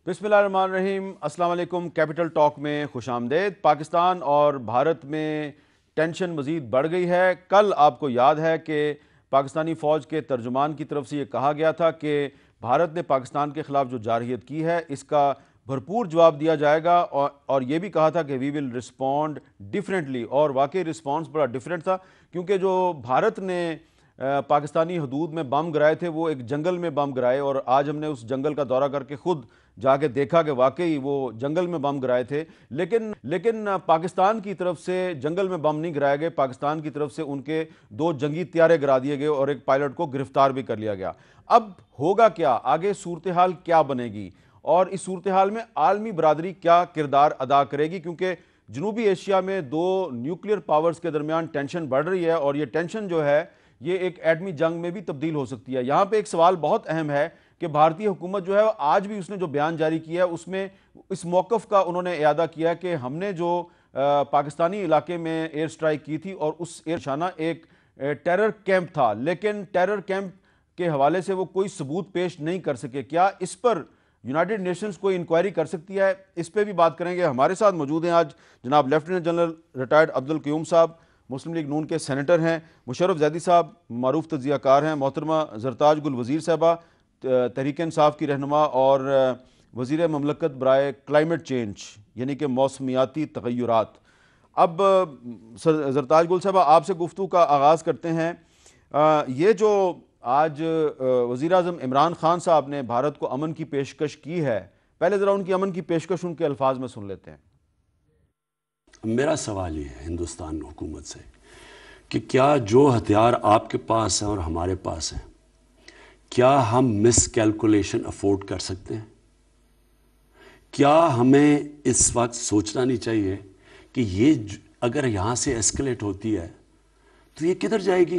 بسم اللہ الرحمن الرحیم۔ السلام علیکم۔ کیپٹل ٹاک میں خوش آمدید۔ پاکستان اور بھارت میں ٹینشن مزید بڑھ گئی ہے۔ کل آپ کو یاد ہے کہ پاکستانی فوج کے ترجمان کی طرف سے یہ کہا گیا تھا کہ بھارت نے پاکستان کے خلاف جو جارحیت کی ہے اس کا بھرپور جواب دیا جائے گا، اور یہ بھی کہا تھا کہ وی ول رسپونڈ ڈیفرنٹلی، اور واقعی رسپانس بڑا ڈیفرنٹ تھا، کیونکہ جو بھارت نے پاکستانی حدود میں بم گرائے تھے وہ ایک جنگل میں بم گرائے، اور آج ہم نے اس جنگل کا دورہ کر کے خود جا کے دیکھا کہ واقعی وہ جنگل میں بم گرائے تھے، لیکن پاکستان کی طرف سے جنگل میں بم نہیں گرائے گئے، پاکستان کی طرف سے ان کے 2 جنگی طیارے گرا دیے گئے اور ایک پائلٹ کو گرفتار بھی کر لیا گیا۔ اب ہوگا کیا آگے؟ صورتحال کیا بنے گی، اور اس صورتحال میں عالمی برادری کیا کردار ادا کرے گی؟ کیونکہ جنوبی ایشیا میں 2 نیوکلیئر پاورز کے درمیان ٹینشن بڑھ رہی ہے، اور یہ ٹینشن جو ہے یہ ایک ایٹمی جنگ میں بھی تبدیل ہو سکتی ہے۔ یہاں پہ ایک سوال بہت اہم ہے کہ بھارتی حکومت جو ہے آج بھی اس نے جو بیان جاری کیا ہے اس میں اس موقف کا انہوں نے اعادہ کیا کہ ہم نے جو پاکستانی علاقے میں ایئر سٹرائک کی تھی اور اس ایئر نشانہ ایک ٹیرر کیمپ تھا، لیکن ٹیرر کیمپ کے حوالے سے وہ کوئی ثبوت پیش نہیں کر سکے۔ کیا اس پر یونائٹڈ نیشنز کوئی انکوائری کر سکتی ہے؟ اس پہ بھی بات کریں گے۔ ہمارے ساتھ موجود ہیں آج جناب لیفٹیننٹ جنرل ریٹائرڈ عبدالقیوم صاحب، مسلم لیگ نون کے سینیٹر ہیں، مشرف زیدی صاحب معروف تجزیہ کار ہیں، محترمہ زرتاج گل وزیر صاحبہ تحریک انصاف کی رہنما اور وزیر مملکت برائے کلائمیٹ چینج یعنی کہ موسمیاتی تغیرات۔ اب زرتاج گل صاحبہ آپ سے گفتگو کا آغاز کرتے ہیں۔ یہ جو آج وزیر اعظم عمران خان صاحب نے بھارت کو امن کی پیشکش کی ہے، پہلے ذرا ان کی امن کی پیشکش ان کے الفاظ میں سن لیتے ہیں۔ میرا سوال یہ ہے ہندوستان حکومت سے کہ کیا جو ہتھیار آپ کے پاس ہیں اور ہمارے پاس ہیں، کیا ہم مس کیلکولیشن افورڈ کر سکتے ہیں؟ کیا ہمیں اس وقت سوچنا نہیں چاہیے کہ یہ اگر یہاں سے ایسکلیٹ ہوتی ہے تو یہ کدھر جائے گی؟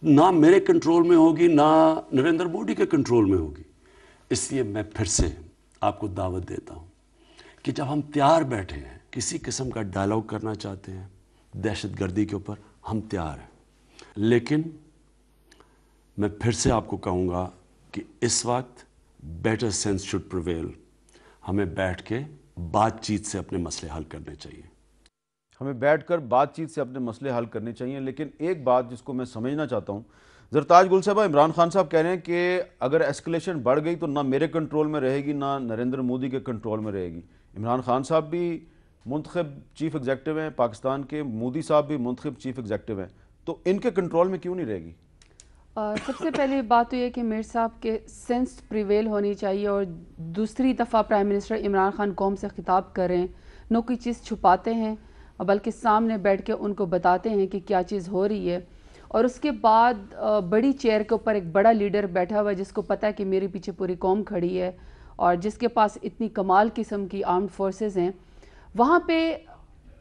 نہ میرے کنٹرول میں ہوگی، نہ نریندر مودی کے کنٹرول میں ہوگی۔ اس لیے میں پھر سے آپ کو دعوت دیتا ہوں کہ جب ہم تیار بیٹھے ہیں، کسی قسم کا ڈائلاگ کرنا چاہتے ہیں دہشت گردی کے اوپر، ہم تیار ہیں، لیکن میں پھر سے آپ کو کہوں گا کہ اس وقت بیٹر سینس شوڈ پریویل۔ ہمیں بیٹھ کے بات چیت سے اپنے مسئلے حل کرنے چاہیے۔ ہمیں بیٹھ کر بات چیت سے اپنے مسئلے حل کرنے چاہیے، لیکن ایک بات جس کو میں سمجھنا چاہتا ہوں، زرتاج گل صاحبہ، عمران خان صاحب کہہ رہے ہیں کہ اگر ایسکلیشن بڑھ گئی تو نہ میرے کنٹرول میں رہے گی، نہ نریندر مودی کے کنٹرول میں رہے گی۔ عمران خان صاحب بھی منتخب چیف ایگزیکٹو ہیں پاکستان کے، مودی صاحب بھی منتخب چیف ایگزیکٹو ہیں، تو ان کے کنٹرول میں کیوں نہیں رہے گی؟ سب سے پہلی بات تو یہ کہ میر صاحب کے سینس پریویل ہونی چاہیے، اور دوسری دفعہ پرائم منسٹر عمران خان قوم سے خطاب کریں، نہ کوئی چیز چھپاتے ہیں بلکہ سامنے بیٹھ کے ان کو بتاتے ہیں کہ کیا چیز ہو رہی ہے۔ اور اس کے بعد بڑی چیئر کے اوپر ایک بڑا لیڈر بیٹھا ہوا ہے جس کو پتہ ہے کہ میرے پیچھے پوری قوم کھڑی ہے، اور جس کے پاس اتنی کمال قسم کی آرمڈ فورسز ہیں، وہاں پہ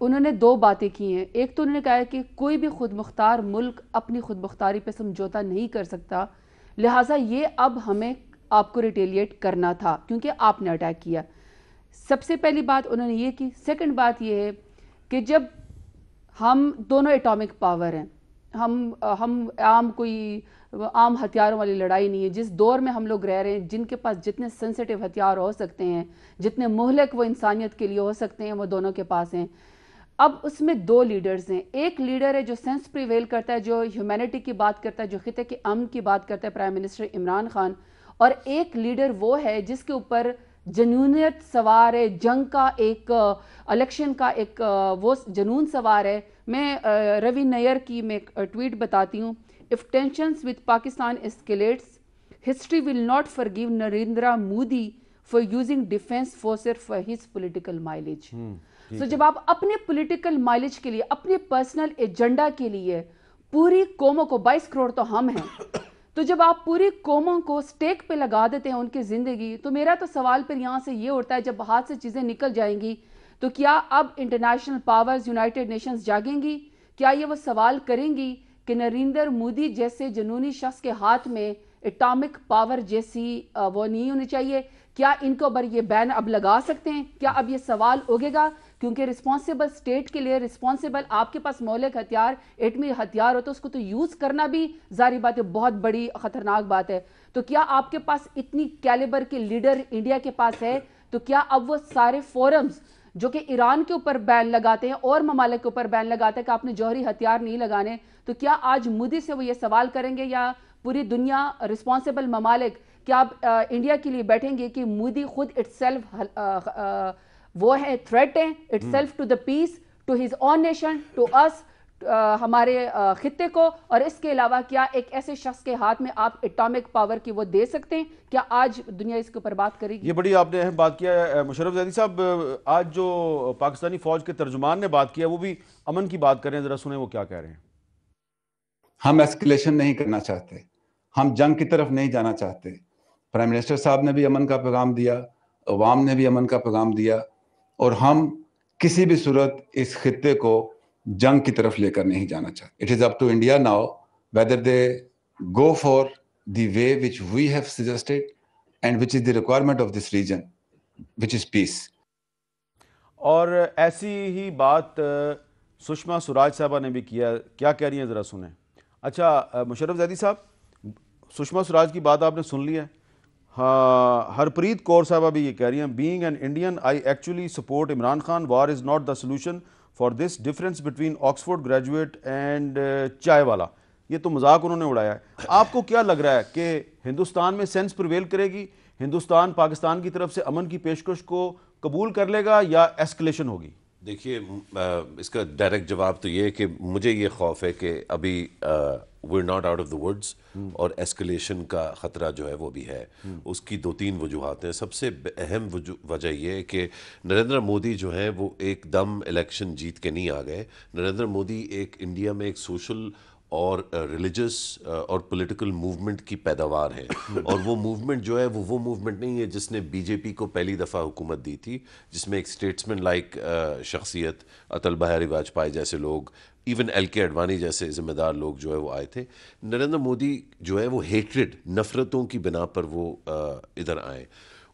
انہوں نے 2 باتیں کی ہیں۔ ایک تو انہوں نے کہا ہے کہ کوئی بھی خود مختار ملک اپنی خود مختاری پہ سمجھوتا نہیں کر سکتا، لہٰذا یہ اب ہمیں آپ کو ریٹیلیٹ کرنا تھا کیونکہ آپ نے اٹیک کیا۔ سب سے پہلی بات انہوں نے یہ کی۔ سیکنڈ بات یہ ہے کہ جب ہم دونوں ایٹامک پاور ہیں، ہم کوئی عام ہتھیاروں والی لڑائی نہیں ہے۔ جس دور میں ہم لوگ رہ رہے ہیں، جن کے پاس جتنے سینسیٹیو ہتھیار ہو سکتے ہیں، جتنے مہلک وہ انسانیت کے لیے ہو سکتے ہیں، وہ دونوں کے پاس ہیں۔ اب اس میں 2 لیڈرز ہیں۔ ایک لیڈر ہے جو سینس پریویل کرتا ہے، جو ہیومینٹی کی بات کرتا ہے، جو خطے کے امن کی بات کرتا ہے، پرائم منسٹر عمران خان، اور ایک لیڈر وہ ہے جس کے اوپر جنونیت سوار ہے، جنگ کا ایک الیکشن کا ایک وہ جنون سوار ہے۔ میں روی نیر کی میں ٹویٹ بتاتی ہوں: If tensions with Pakistan escalates, history will not forgive Narendra Modi for using defense forces for his political mileage. So جب آپ اپنے پولیٹیکل مائلیج کے لیے، اپنے پرسنل ایجنڈا کے لیے پوری قوموں کو، 22 کروڑ تو ہم ہیں، تو جب آپ پوری قوموں کو سٹیک پہ لگا دیتے ہیں ان کی زندگی، تو میرا تو سوال پھر یہاں سے یہ اٹھتا ہے، جب ہاتھ سے چیزیں نکل جائیں گی تو کیا اب انٹرنیشنل پاورز، یونائٹڈ نیشنز جاگیں گی؟ کیا یہ وہ سوال کریں گی کہ نریندر مودی جیسے جنونی شخص کے ہاتھ میں اٹامک پاور جیسی وہ نہیں ہونی چاہیے؟ کیا ان کو اب یہ بین اب لگا سکتے ہیں؟ کیا اب یہ سوال اگے گا؟ کیونکہ رسپانسیبل اسٹیٹ کے لیے رسپانسیبل آپ کے پاس مہلک ہتھیار ایٹمی ہتھیار ہوتا ہے، اس کو تو یوز کرنا بھی ظاہری بات ہے بہت بڑی خطرناک بات ہے. تو کیا آپ کے پاس اتنی کیلیبر کے لیڈر انڈیا کے پاس ہے؟ تو کیا اب وہ سارے فورمز جو کہ ایران کے اوپر بین لگاتے ہیں اور ممالک کے اوپر بین لگاتے ہیں کہ آپ نے جوہری ہتھیار نہیں لگانے، تو کیا آج مودی سے وہ یہ سوال کریں گے یا پوری دنیا رسپانسیبل ممالک کیا آپ انڈیا کے لیے بیٹھیں گے کہ مودی خود اٹ سیلف وہ ہے تھریٹ ہے itself to the peace, to his own nation, to us, ہمارے خطے کو، اور اس کے علاوہ کیا ایک ایسے شخص کے ہاتھ میں آپ اٹامک پاور کی وہ دے سکتے ہیں؟ کیا آج دنیا اس کے اوپر بات کرے گی؟ یہ بڑی آپ نے اہم بات کیا ہے مشرف زیدی صاحب. آج جو پاکستانی فوج کے ترجمان نے بات کیا وہ بھی امن کی بات کر رہے ہیں، ذرا سنیں وہ کیا کہہ رہے ہیں. ہم ایسکلیشن نہیں کرنا چاہتے، ہم جنگ کی طرف نہیں جانا چاہتے. پرائم منسٹر صاحب نے بھی امن کا پیغام دیا، عوام نے بھی امن کا پیغام دیا، اور ہم کسی بھی صورت اس خطے کو جنگ کی طرف لے کر نہیں جانا چاہتے. It is up to India now whether they go for the way which we have suggested and which is the requirement of this region which is peace. اور ایسی ہی بات سشما سوراج صاحبہ نے بھی کیا. کیا کہہ رہی ہیں ذرا سنیں. اچھا مشرف زیدی صاحب، سشما سوراج کی بات آپ نے سن لی ہے. ہاں، ہرپریت کور صاحبہ بھی یہ کہہ رہی ہیں being an Indian I actually support Imran Khan, war is not the solution for this difference between Oxford graduate and chai والا. یہ تو مذاق انہوں نے اڑایا ہے. آپ کو کیا لگ رہا ہے کہ ہندوستان میں سینس پریویل کرے گی؟ ہندوستان پاکستان کی طرف سے امن کی پیشکش کو قبول کر لے گا یا ایسکلیشن ہوگی؟ دیکھیے اس کا ڈائریکٹ جواب تو یہ ہے کہ مجھے یہ خوف ہے کہ ابھی we are not out of the woods, اور ایسکلیشن کا خطرہ جو ہے وہ بھی ہے. اس کی دو تین وجوہات ہیں. سب سے اہم وجہ یہ ہے کہ نریندر مودی جو ہیں وہ ایک دم الیکشن جیت کے نہیں آ گئے. نریندر مودی ایک انڈیا میں ایک سوشل اور ریلیجس اور پولیٹیکل موومنٹ کی پیداوار ہے، اور وہ موومنٹ جو ہے وہ موومنٹ نہیں ہے جس نے بی جے پی کو پہلی دفعہ حکومت دی تھی، جس میں ایک اسٹیٹسمین لائک شخصیت اٹل بہاری واجپئی جیسے لوگ، ایون ایل کے اڈوانی جیسے ذمہ دار لوگ جو ہے وہ آئے تھے. نریندر مودی جو ہے وہ ہیٹریڈ، نفرتوں کی بنا پر وہ ادھر آئے.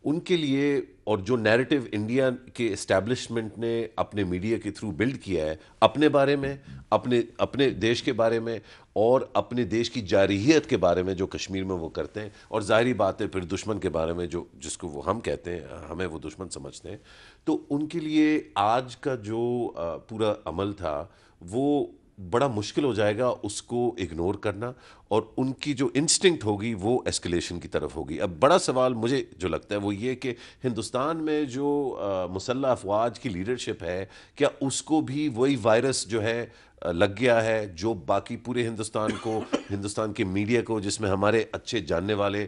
ان کے لیے، اور جو نیریٹو انڈیا کے اسٹیبلشمنٹ نے اپنے میڈیا کے تھرو بلڈ کیا ہے اپنے بارے میں، اپنے دیش کے بارے میں، اور اپنے دیش کی جارحیت کے بارے میں جو کشمیر میں وہ کرتے ہیں، اور ظاہری بات ہے پھر دشمن کے بارے میں جو جس کو وہ ہم کہتے ہیں، ہمیں وہ دشمن سمجھتے ہیں. تو ان کے لیے آج کا جو پورا عمل تھا وہ بڑا مشکل ہو جائے گا اس کو اگنور کرنا، اور ان کی جو انسٹنکٹ ہوگی وہ ایسکلیشن کی طرف ہوگی. اب بڑا سوال مجھے جو لگتا ہے وہ یہ کہ ہندوستان میں جو مسلح افواج کی لیڈرشپ ہے، کیا اس کو بھی وہی وائرس جو ہے لگ گیا ہے جو باقی پورے ہندوستان کو، ہندوستان کے میڈیا کو، جس میں ہمارے اچھے جاننے والے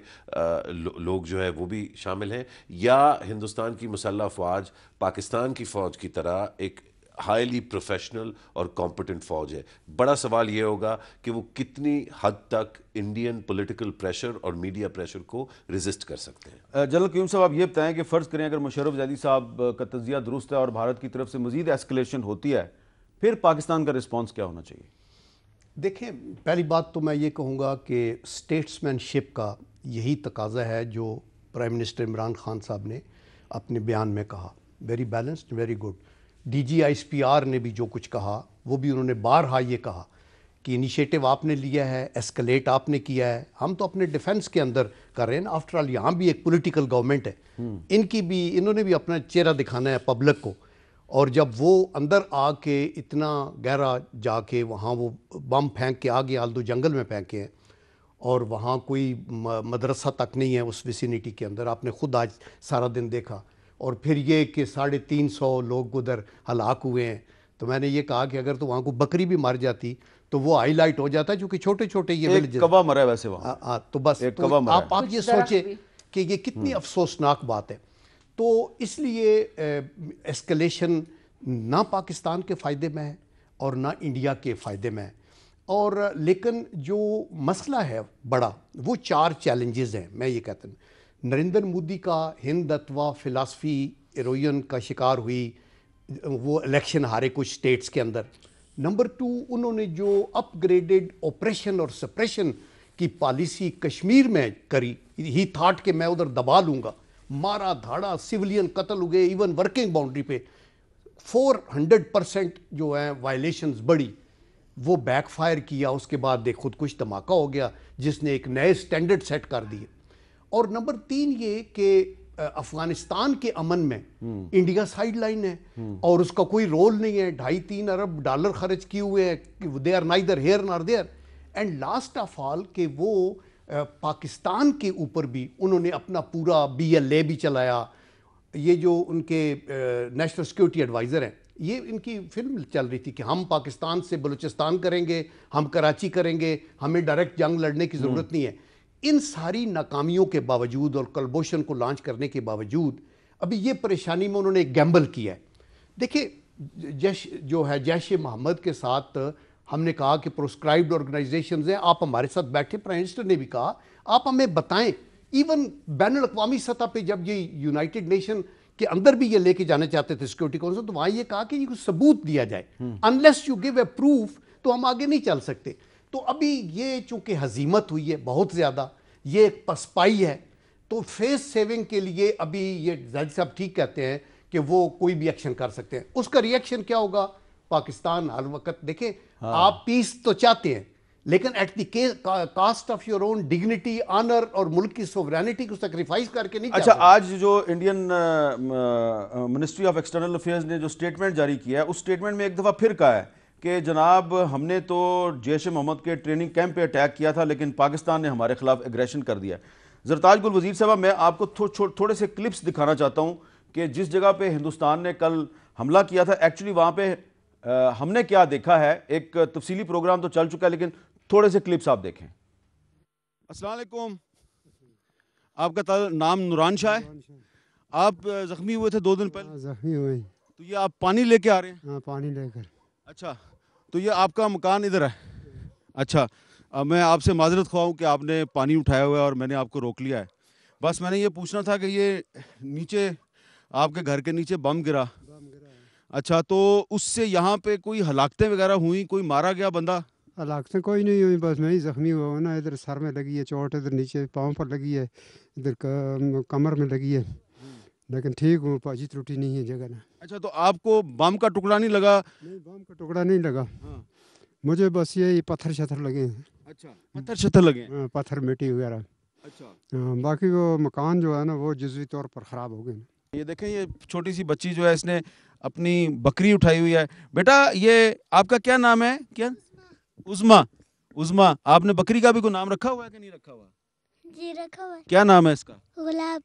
لوگ جو ہے وہ بھی شامل ہیں، یا ہندوستان کی مسلح افواج پاکستان کی فوج کی طرح ایک ہائیلی پروفیشنل اور کمپٹنٹ فوج ہے؟ بڑا سوال یہ ہوگا کہ وہ کتنی حد تک انڈین پولیٹیکل پریشر اور میڈیا پریشر کو ریزسٹ کر سکتے ہیں. جنرل قیوم صاحب، آپ یہ بتائیں کہ فرض کریں اگر مشرف زیدی صاحب کا تجزیہ درست ہے اور بھارت کی طرف سے مزید ایسکلیشن ہوتی ہے، پھر پاکستان کا رسپانس کیا ہونا چاہیے؟ دیکھیں، پہلی بات تو میں یہ کہوں گا کہ اسٹیٹسمین شپ کا یہی تقاضا ہے جو پرائم منسٹر عمران خان صاحب نے اپنے بیان میں کہا. Very balanced, very good. D G I S P R نے بھی جو کچھ کہا وہ بھی انہوں نے بارہا یہ کہا کہ انیشیٹو آپ نے لیا ہے، ایسکلیٹ آپ نے کیا ہے. ہم تو اپنے ڈیفنس کے اندر کر رہے ہیں نا، آفٹر آل یہاں بھی ایک پولیٹیکل گورنمنٹ ہے، انہوں نے بھی اپنا چہرہ دکھانا ہے پبلک کو. اور جب وہ اندر آ کے اتنا گہرا جا کے وہاں وہ بم پھینک کے آگے آلدو جنگل میں پھینکے ہیں، اور وہاں کوئی مدرسہ تک نہیں ہے اس ویسینٹی کے اندر، آپ نے خود آج سارا دن دیکھا. اور پھر یہ کہ 350 لوگ ادھر ہلاک ہوئے ہیں. تو میں نے یہ کہا کہ اگر تو وہاں کو بکری بھی مر جاتی تو وہ ہائی لائٹ ہو جاتا ہے، چونکہ چھوٹے چھوٹے یہ ایک کوا مرا ہے ویسے وہاں. تو بس آپ یہ سوچیں کہ یہ کتنی افسوسناک بات ہے. تو اس لیے ایسکلیشن نہ پاکستان کے فائدے میں ہے اور نہ انڈیا کے فائدے میں ہے. اور لیکن جو مسئلہ ہے بڑا، وہ 4 چیلنجز ہیں. میں یہ کہتا ہوں نریندر مودی کا ہندتوا فلاسفی ایروین کا شکار ہوئی، وہ الیکشن ہارے کچھ سٹیٹس کے اندر. نمبر 2، انہوں نے جو اپ گریڈڈ آپریشن اور سپریشن کی پالیسی کشمیر میں کری، ہی تھاٹ کہ میں ادھر دبا لوں گا، مارا دھاڑا، سیولین قتل ہوئے، ایون ورکنگ باؤنڈری پہ 400% جو ہیں وائلیشنز بڑی، وہ بیک فائر کیا. اس کے بعد ایک خود کش دھماکہ ہو گیا جس نے ایک نئے سٹینڈرڈ سیٹ کر دیے. اور نمبر 3 یہ کہ افغانستان کے امن میں انڈیا سائیڈ لائن ہے اور اس کا کوئی رول نہیں ہے. 2.5-3 ارب ڈالر خرچ کیے ہوئے ہیں. They are neither here nor there. And last of all کہ وہ پاکستان کے اوپر بھی انہوں نے اپنا پورا BLA بھی چلایا. یہ جو ان کے نیشنل سیکیورٹی ایڈوائزر ہیں، یہ ان کی فلم چل رہی تھی کہ ہم پاکستان سے بلوچستان کریں گے، ہم کراچی کریں گے، ہمیں ڈائریکٹ جنگ لڑنے کی ضرورت نہیں ہے. ان ساری ناکامیوں کے باوجود اور کلبوشن کو لانچ کرنے کے باوجود ابھی یہ پریشانی میں انہوں نے ایک گیمبل کیا ہے. دیکھیں جیش محمد کے ساتھ ہم نے کہا کہ پروسکرائبڈ آرگنائزیشنز ہیں، آپ ہمارے ساتھ بیٹھے. پرائم منسٹر نے بھی کہا آپ ہمیں بتائیں. ایون بین الاقوامی سطح پہ جب یہ یونائٹڈ نیشن کے اندر بھی یہ لے کے جانے چاہتے تھے سیکورٹی کونسل، تو وہاں یہ کہا کہ یہ کوئی ثبوت دیا جائے. Unless you give a proof تو ہم آگے نہیں چل سکتے. تو ابھی یہ چونکہ ہزیمت ہوئی ہے بہت زیادہ، یہ ایک پسپائی ہے، تو فیس سیونگ کے لیے ابھی یہ زاہد صاحب ٹھیک کہتے ہیں کہ وہ کوئی بھی ایکشن کر سکتے ہیں. اس کا ری ایکشن کیا ہوگا؟ پاکستان ہر وقت دیکھیں آپ پیس تو چاہتے ہیں لیکن at the cost of your own dignity, honour اور ملک کی سوورینٹی کو سیکریفائز کر کے نہیں. اچھا، آج جو Indian ministry of external affairs نے جو سٹیٹمنٹ جاری کیا ہے، اس سٹیٹمنٹ میں ایک دفعہ پھر کہا ہے کہ جناب ہم نے تو جیش محمد کے ٹریننگ کیمپ پہ اٹیک کیا تھا لیکن پاکستان نے ہمارے خلاف ایگریشن کر دیا. زرتاج گل وزیر صاحب، میں آپ کو تھوڑے سے کلپس دکھانا چاہتا ہوں کہ جس جگہ پہ ہندوستان نے کل حملہ کیا تھا ایکچولی وہاں پہ ہم نے کیا دیکھا ہے. ایک تفصیلی پروگرام تو چل چکا ہے لیکن تھوڑے سے کلپس آپ دیکھیں. السلام علیکم، آپ کا نام نوران شاہ ہے؟ آپ زخمی ہوئے تھے 2 دن پہلے؟ زخمی ہوئے. تو یہ آپ پانی لے کے آ رہے ہیں؟ ہاں، پانی لے کر. اچھا، تو یہ آپ کا مکان ادھر ہے؟ اچھا، میں آپ سے معذرت خواہ ہوں کہ آپ نے پانی اٹھایا ہوا ہے اور میں نے آپ کو روک لیا ہے. بس میں نے یہ پوچھنا تھا کہ یہ نیچے آپ کے گھر کے نیچے بم گرا. اچھا، تو اس سے یہاں پہ کوئی ہلاکتیں وغیرہ ہوئیں؟ کوئی مارا گیا بندہ؟ ہلاکتیں کوئی نہیں ہوئی، بس میں ہی زخمی ہوا ہوں نا. ادھر سر میں لگی ہے چوٹ، ادھر نیچے پاؤں پر لگی ہے، ادھر کمر میں لگی ہے، لیکن ٹھیک ہوں، پاجی ترٹی نہیں ہے جگہ نا. اچھا، تو آپ کو بم کا ٹکڑا نہیں لگا؟ نہیں، بم کا ٹکڑا نہیں لگا مجھے، بس یہ پتھر شتھر لگے ہیں. اچھا، پتھر شتھر لگے ہیں؟ پتھر مٹی وغیرہ. اچھا، باقی وہ مکان جو ہے نا وہ جزوی طور پر خراب ہو گئے. یہ دیکھیں، یہ چھوٹی سی بچی جو ہے اس نے اپنی بکری اٹھائی ہوئی ہے. بیٹا، یہ آپ کا کیا نام ہے؟ کیا؟ عظما. آپ نے بکری کا بھی کوئی نام رکھا ہوا ہے کہ نہیں رکھا ہوا؟ جی رکھا ہوا ہے. کیا نام ہے اس کا؟ گلاب.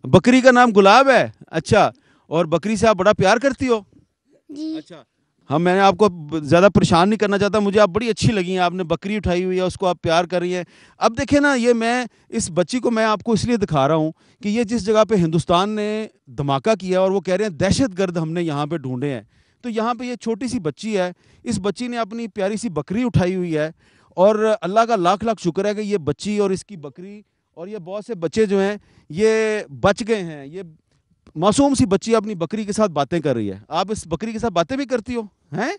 بکری کا نام گلاب ہے؟ اچھا، اور بکری سے آپ بڑا پیار کرتی ہو؟ جی. اچھا، میں نے آپ کو زیادہ پریشان نہیں کرنا چاہتا، مجھے آپ بڑی اچھی لگی ہیں، آپ نے بکری اٹھائی ہوئی ہے، اس کو آپ پیار کر رہی ہیں. اب دیکھیں نا، یہ میں اس بچی کو میں آپ کو اس لیے دکھا رہا ہوں کہ یہ جس جگہ پہ ہندوستان نے دھماکہ کیا اور وہ کہہ رہے ہیں دہشت گرد ہم نے یہاں پہ ڈھونڈے ہیں، تو یہاں پہ یہ چھوٹی سی بچی ہے، اس بچی نے اپنی پیاری سی بکری اٹھائی ہوئی ہے، اور اللہ کا لاکھ لاکھ شکر ہے کہ یہ بچی اور اس کی بکری اور یہ بہت سے بچے جو ہیں یہ بچ گئے ہیں. یہ معصوم سی بچی اپنی بکری کے ساتھ باتیں کر رہی ہے. آپ اس بکری کے ساتھ باتیں بھی کرتی ہو ہیں؟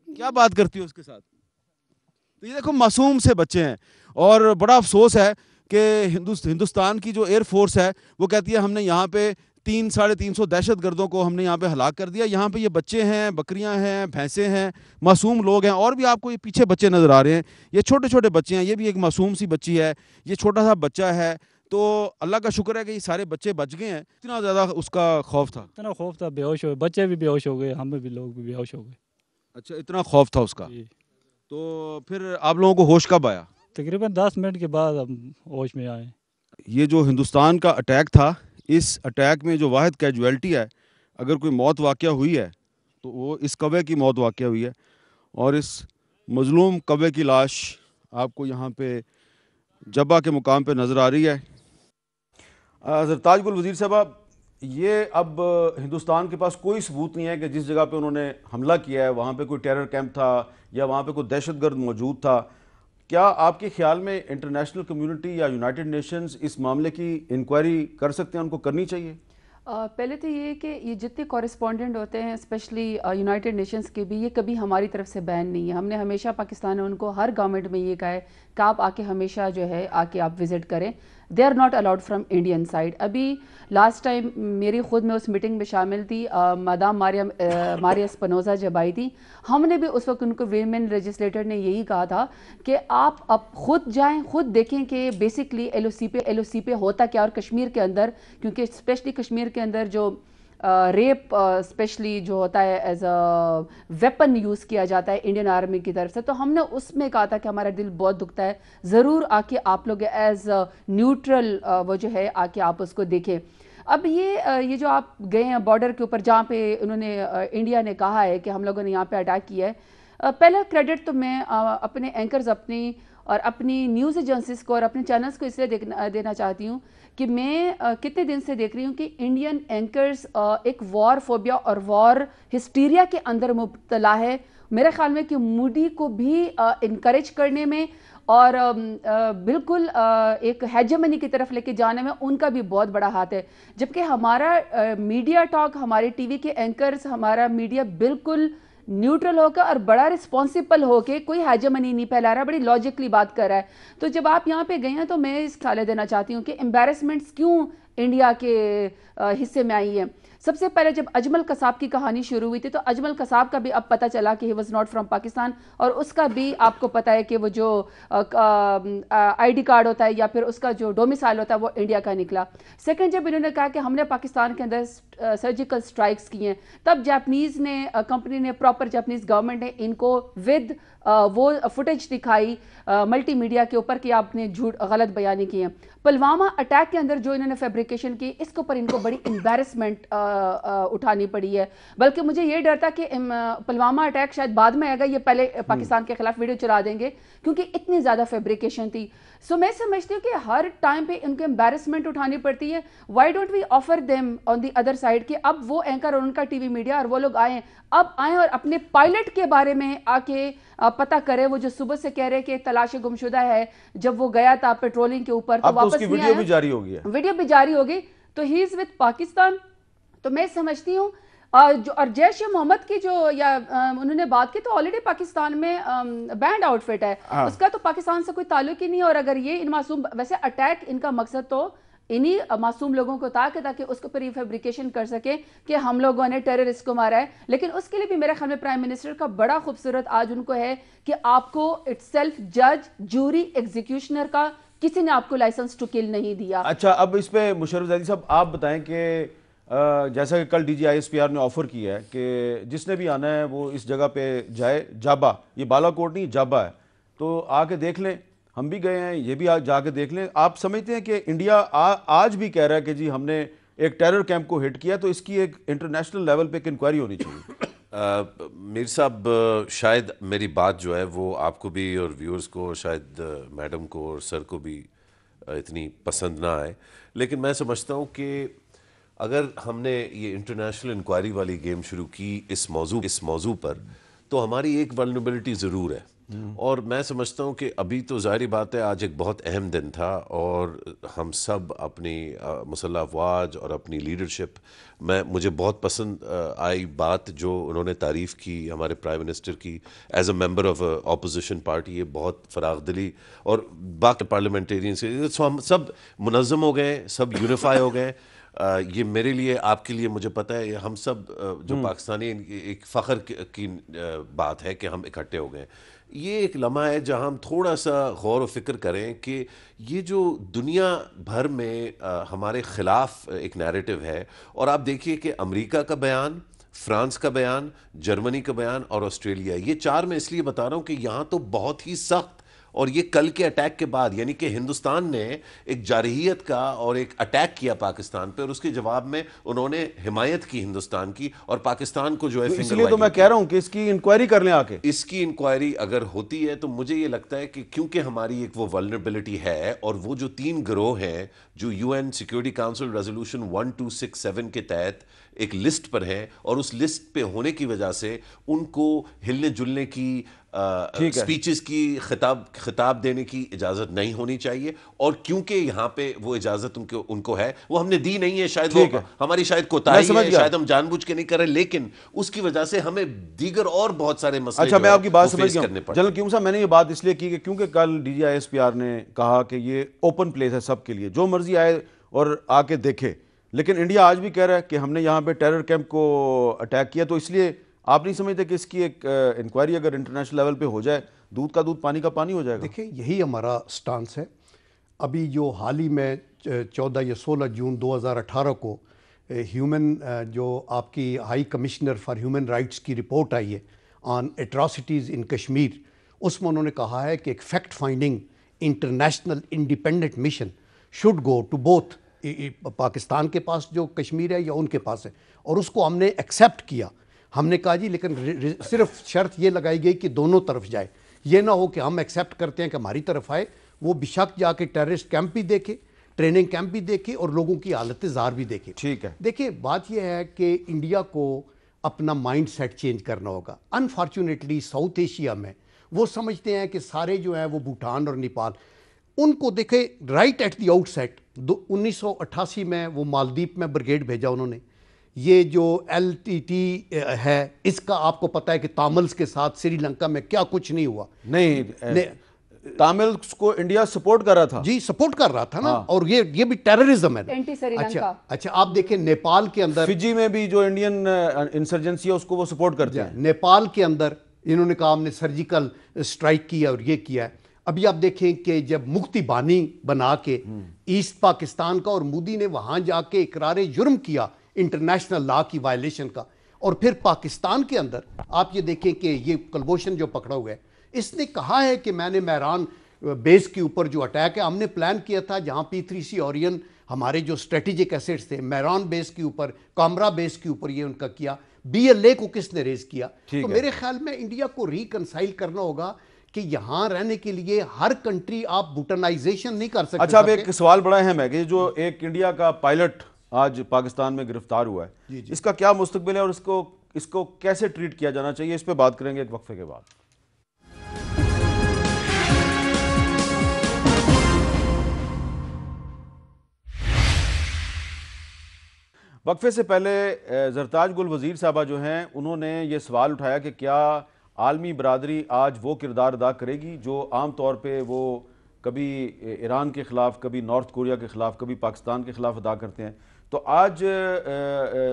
کیا بات کرتی ہو اس کے ساتھ؟ تو یہ دیکھو، معصوم سے بچے ہیں، اور بڑا افسوس ہے کہ ہندوستان کی جو ایئر فورس ہے وہ کہتی ہے ہم نے یہاں پہ 300-350 دہشت گردوں کو ہم نے یہاں پہ ہلاک کر دیا. یہاں پہ یہ بچے ہیں، بکریاں ہیں، بھینسیں ہیں، معصوم لوگ ہیں، اور بھی آپ کو یہ پیچھے بچے نظر آ رہے ہیں، یہ چھوٹے چھوٹے بچے ہیں. یہ بھی ایک معصوم سی بچی ہے، یہ چھوٹا سا بچہ ہے. تو اللہ کا شکر ہے کہ یہ سارے بچے بچ گئے ہیں. اتنا زیادہ اس کا خوف تھا؟ اتنا خوف تھا، بے ہوش ہو گئے، بچے بھی بے ہوش ہو گئے، ہم بھی لوگ بھی بے ہوش ہو گئے. اچھا، اتنا خوف تھا اس کا. تو پھر آپ لوگوں کو ہوش کب آیا؟ تقریباً 10 منٹ کے بعد ہم ہوش میں آئے. یہ جو ہندوستان کا اٹیک تھا، اس اٹیک میں جو واحد کیجویلٹی ہے، اگر کوئی موت واقع ہوئی ہے تو وہ اس کوے کی موت واقع ہوئی ہے، اور اس مظلوم کوے کی لاش آپ کو یہاں پہ جبہ کے مقام پہ نظر آ رہی ہے. زرتاج گل وزیر صاحب، یہ اب ہندوستان کے پاس کوئی ثبوت نہیں ہے کہ جس جگہ پہ انہوں نے حملہ کیا ہے وہاں پہ کوئی ٹیرر کیمپ تھا یا وہاں پہ کوئی دہشت گرد موجود تھا. کیا آپ کے خیال میں انٹرنیشنل کمیونٹی یا یونائٹڈ نیشنز اس معاملے کی انکوائری کر سکتے ہیں؟ ان کو کرنی چاہیے؟ پہلے تو یہ کہ یہ جتنے کورسپونڈنٹ ہوتے ہیں اسپیشلی یونائٹڈ نیشنز کے بھی، یہ کبھی ہماری طرف سے بین نہیں ہے. ہم نے ہمیشہ پاکستان ان کو ہر گورنمنٹ میں یہ کہا ہے کہ آپ آ کے ہمیشہ جو ہے آ کے آپ وزٹ کریں. they are not allowed from Indian side. ابھی لاسٹ ٹائم میری خود میں اس میٹنگ میں شامل تھی, مادام ماریا اسپنوزا جب آئی تھی, ہم نے بھی اس وقت ان کو ویمن لیجسلیٹر نے یہی کہا تھا کہ آپ اب خود جائیں, خود دیکھیں کہ بیسکلی ایل او سی پہ ہوتا کیا, اور کشمیر کے اندر, کیونکہ اسپیشلی کشمیر کے اندر جو ریپ اسپیشلی جو ہوتا ہے ایز اے ویپن یوز کیا جاتا ہے انڈین آرمی کی طرف سے, تو ہم نے اس میں کہا تھا کہ ہمارا دل بہت دکھتا ہے, ضرور آ کے آپ لوگ ایز نیوٹرل وہ جو ہے آ کے آپ اس کو دیکھیں. اب یہ جو آپ گئے ہیں بارڈر کے اوپر جہاں پہ انہوں نے انڈیا نے کہا ہے کہ ہم لوگوں نے یہاں پہ اٹیک کیا ہے, پہلا کریڈٹ تو میں اپنے اینکرز اپنی اور اپنی نیوز ایجنسیز کو اور اپنے چینلز کو اس لیے دینا چاہتی ہوں کہ میں کتنے دن سے دیکھ رہی ہوں کہ انڈین اینکرز ایک وار فوبیا اور وار ہسٹیریا کے اندر مبتلا ہے. میرے خیال میں کہ موڈی کو بھی انکریج کرنے میں اور بالکل ایک ہیجمنی کی طرف لے کے جانے میں ان کا بھی بہت بڑا ہاتھ ہے, جبکہ ہمارا میڈیا ٹاک, ہمارے ٹی وی کے اینکرز, ہمارا میڈیا بالکل نیوٹرل ہو کر اور بڑا رسپانسبل ہو کے کوئی ہیجمنی نہیں پھیلا رہا ہے, بڑی لاجکلی بات کر رہا ہے. تو جب آپ یہاں پہ گئے ہیں تو میں اس خیال دینا چاہتی ہوں کہ امبیرسمنٹس کیوں انڈیا کے حصے میں آئی ہیں. سب سے پہلے جب اجمل قصاب کی کہانی شروع ہوئی تھی تو اجمل قصاب کا بھی اب پتہ چلا کہ he was not from Pakistan, اور اس کا بھی آپ کو پتہ ہے کہ وہ جو آئی ڈی کارڈ ہوتا ہے یا پھر اس کا جو ڈومیسائل ہوتا ہے وہ انڈیا کا نکلا. سیکنڈ, جب انہوں نے کہا کہ ہم نے پاکستان کے اندر سرجیکل سٹرائکس کی ہیں, تب جاپنیز نے کمپنی نے پراپر جاپنیز گورنمنٹ نے ان کو ود وہ فوٹیج دکھائی ملٹی میڈیا کے اوپر کہ آپ نے جھوٹ غلط بیانی کی ہیں. پلوامہ اٹیک کے اندر جو انہوں نے فیبریکیشن کی, اس کے اوپر ان کو بڑی امبیرسمنٹ اٹھانی پڑی ہے. بلکہ مجھے یہ ڈر تھا کہ پلوامہ اٹیک شاید بعد میں آئے گا, یہ پہلے پاکستان کے خلاف ویڈیو چلا دیں گے کیونکہ اتنی زیادہ فیبریکیشن تھی. سو میں سمجھتی ہوں کہ ہر ٹائم پہ ان کو امبیرسمنٹ اٹھانی پڑتی ہے. Why don't we offer them on the other side کہ اب وہ اینکر اور ان کا ٹی وی میڈیا اور وہ لوگ اب آئیں اور اپنے پائلٹ کے بارے میں آ کے پتہ کرے, وہ جو صبح سے کہہ رہے کہ تلاش گمشدہ ہے, جب وہ گیا تھا پیٹرولنگ کے اوپر تو واپس نہیں آیا, ویڈیو بھی جاری ہو گیا, ویڈیو بھی جاری ہوگی, تو ہی از وتھ پاکستان. تو میں سمجھتی ہوں اور جیش محمد کی جو یا انہوں نے بات کی تو آلریڈی پاکستان میں بینڈ آؤٹ فٹ ہے, اس کا تو پاکستان سے کوئی تعلق ہی نہیں ہے. اور اگر یہ ان معصوم, ویسے اٹیک ان کا مقصد تو انہی معصوم لوگوں کو تھا کہ تاکہ اس کے اوپر یہ فیبریکیشن کر سکے کہ ہم لوگوں نے ٹیررسٹ کو مارا ہے. لیکن اس کے لیے بھی میرے خیال میں پرائم منسٹر کا بڑا خوبصورت آج ان کو ہے کہ آپ کو اٹ سیلف جج, جوری, ایگزیکیوشنر کا کسی نے آپ کو لائسنس ٹو کل نہیں دیا. اچھا, اب اس پہ مشرف زیدی صاحب آپ بتائیں کہ جیسا کہ کل D G I S P R نے آفر کیا ہے کہ جس نے بھی آنا ہے وہ اس جگہ پہ جائے, جابا, یہ بالا کوٹ نہیں جابا ہے, تو آ کے دیکھ لیں. ہم بھی گئے ہیں, یہ بھی جا کے دیکھ لیں. آپ سمجھتے ہیں کہ انڈیا آج بھی کہہ رہا ہے کہ جی ہم نے ایک ٹیرر کیمپ کو ہٹ کیا, تو اس کی ایک انٹرنیشنل لیول پہ ایک انکوائری ہونی چاہیے؟ میر صاحب, شاید میری بات جو ہے وہ آپ کو بھی اور ویورز کو, شاید میڈم کو اور سر کو بھی اتنی پسند نہ آئے, لیکن میں سمجھتا ہوں کہ اگر ہم نے یہ انٹرنیشنل انکوائری والی گیم شروع کی اس موضوع پر, تو ہماری ایک ولنریبلٹی ضرور ہے. اور میں سمجھتا ہوں کہ ابھی تو ظاہری بات ہے آج ایک بہت اہم دن تھا, اور ہم سب اپنی مسلح افواج اور اپنی لیڈرشپ, مجھے بہت پسند آئی بات جو انہوں نے تعریف کی ہمارے پرائم منسٹر کی as a member of opposition party. یہ بہت فراغ دلی, اور باقی پارلیمنٹیرینس ہم سب منظم ہو گئے, سب یونیفائی ہو گئے. یہ میرے لیے, آپ کے لیے, مجھے پتہ ہے, ہم سب جو پاکستانی, ایک فخر کی بات ہے کہ ہم اکٹھے ہو گئے. یہ ایک لمحہ ہے جہاں ہم تھوڑا سا غور و فکر کریں کہ یہ جو دنیا بھر میں ہمارے خلاف ایک نیریٹو ہے, اور آپ دیکھیے کہ امریکہ کا بیان, فرانس کا بیان, جرمنی کا بیان اور آسٹریلیا, یہ چار میں اس لیے بتا رہا ہوں کہ یہاں تو بہت ہی سخت, اور یہ کل کے اٹیک کے بعد, یعنی کہ ہندوستان نے ایک جارحیت کا اور ایک اٹیک کیا پاکستان پہ, اور اس کے جواب میں انہوں نے حمایت کی ہندوستان کی, اور پاکستان کو جو ہے اس لیے تو میں کہہ رہا ہوں کہ اس کی انکوائری کر لیں آ کے. اس کی انکوائری اگر ہوتی ہے تو مجھے یہ لگتا ہے کہ کیونکہ ہماری ایک وہ ولنریبلٹی ہے, اور وہ جو 3 گروہ ہیں جو UN سیکیورٹی کاؤنسل ریزولوشن 1267 کے تحت ایک لسٹ پر ہیں, اور اس لسٹ پہ ہونے کی وجہ سے ان کو ہلنے جلنے کی اسپیچز کی خطاب دینے کی اجازت نہیں ہونی چاہیے، اور کیونکہ یہاں پہ وہ اجازت ان کو ہے، وہ ہم نے دی نہیں ہے، شاید وہ ہماری شاید کوتاہی ہے، شاید ہم جان بوجھ کے نہیں کر رہے، لیکن اس کی وجہ سے ہمیں دیگر اور بہت سارے مسئلے اچھا میں آپ کی بات سمجھ گیا کرنے پڑتے ہیں۔ جنرل کیونگ صاحب، میں نے یہ بات اس لیے کی کہ کیونکہ کل D G I S P R نے کہا کہ یہ اوپن پلیس ہے سب کے لیے، جو مرضی آئے اور آ کے دیکھے، لیکن انڈیا آج بھی کہہ رہا ہے کہ ہم نے یہاں پہ ٹیرر کیمپ کو اٹیک کیا، تو اس لیے آپ نہیں سمجھتے کہ اس کی ایک انکوائری اگر انٹرنیشنل لیول پہ ہو جائے، دودھ کا دودھ پانی کا پانی ہو جائے گا؟ دیکھیں یہی ہمارا سٹانس ہے۔ ابھی جو حال ہی میں 14 یا 16 جون 2018 کو ہیومن جو آپ کی high commissioner for human rights کی رپورٹ آئی ہے آن ایٹراسٹیز ان کشمیر، اس میں انہوں نے کہا ہے کہ ایک fact finding international independent mission should go to both, Pakistan کے پاس جو کشمیر ہے یا ان کے پاس ہے، اور اس کو ہم نے ایکسیپٹ کیا۔ ہم نے کہا جی لیکن صرف شرط یہ لگائی گئی کہ دونوں طرف جائے، یہ نہ ہو کہ ہم ایکسیپٹ کرتے ہیں کہ ہماری طرف آئے، وہ بشک جا کے ٹیررسٹ کیمپ بھی دیکھے، ٹریننگ کیمپ بھی دیکھے، اور لوگوں کی حالت زار بھی دیکھے۔ ٹھیک ہے، دیکھیں بات یہ ہے کہ انڈیا کو اپنا مائنڈ سیٹ چینج کرنا ہوگا۔ انفارچونیٹلی ساؤتھ ایشیا میں وہ سمجھتے ہیں کہ سارے جو ہیں وہ بھوٹان اور نیپال، ان کو دیکھیں رائٹ ایٹ دی آؤٹ سیٹ 1988 میں وہ مالدیپ میں بریگیڈ بھیجا انہوں نے۔ یہ جو ایل ٹی ٹی ہے اس کا آپ کو پتہ ہے کہ تاملز کے ساتھ سری لنکا میں کیا کچھ نہیں ہوا۔ نہیں تاملز کو انڈیا سپورٹ کر رہا تھا، جی سپورٹ کر رہا تھا نا، اور یہ بھی ٹیررزم ہے۔ اینٹی سری لنکا۔ اچھا آپ دیکھیں نیپال کے اندر، فجی میں بھی جو انڈین انسرجنسی ہے اس کو وہ سپورٹ کرتے ہیں۔ نیپال کے اندر انہوں نے کہا ہم نے سرجیکل اسٹرائک کیا اور یہ کیا ہے۔ ابھی آپ دیکھیں کہ جب مکتی بانی بنا کے ایسٹ پاکستان کا، اور مودی نے وہاں جا کے اقرار جرم کیا انٹرنیشنل لا کی وائلیشن کا، اور پھر پاکستان کے اندر آپ یہ دیکھیں کہ یہ کلبھوشن جو پکڑا ہوا ہے، اس نے کہا ہے کہ میں نے میران بیس کے اوپر جو اٹیک ہے ہم نے پلان کیا تھا، جہاں P3C اورین ہمارے جو اسٹریٹجک ایسٹس تھے، میران بیس کے اوپر، کامرا بیس کے اوپر یہ ان کا کیا، BLA کو کس نے ریز کیا۔ تو میرے خیال میں انڈیا کو ریکنسائل کرنا ہوگا کہ یہاں رہنے کے لیے ہر کنٹری آپ بوٹنائزیشن نہیں کر سکتے۔ اچھا اب ایک سوال بڑا اہم ہے کہ جو ایک انڈیا کا پائلٹ آج پاکستان میں گرفتار ہوا ہے، اس کا کیا مستقبل ہے اور اس کو کیسے ٹریٹ کیا جانا چاہیے، اس پہ بات کریں گے ایک وقفے کے بعد۔ وقفے سے پہلے زرتاج گل وزیر صاحبہ جو ہیں انہوں نے یہ سوال اٹھایا کہ کیا عالمی برادری آج وہ کردار ادا کرے گی جو عام طور پہ وہ کبھی ایران کے خلاف، کبھی نارتھ کوریا کے خلاف، کبھی پاکستان کے خلاف ادا کرتے ہیں۔ تو آج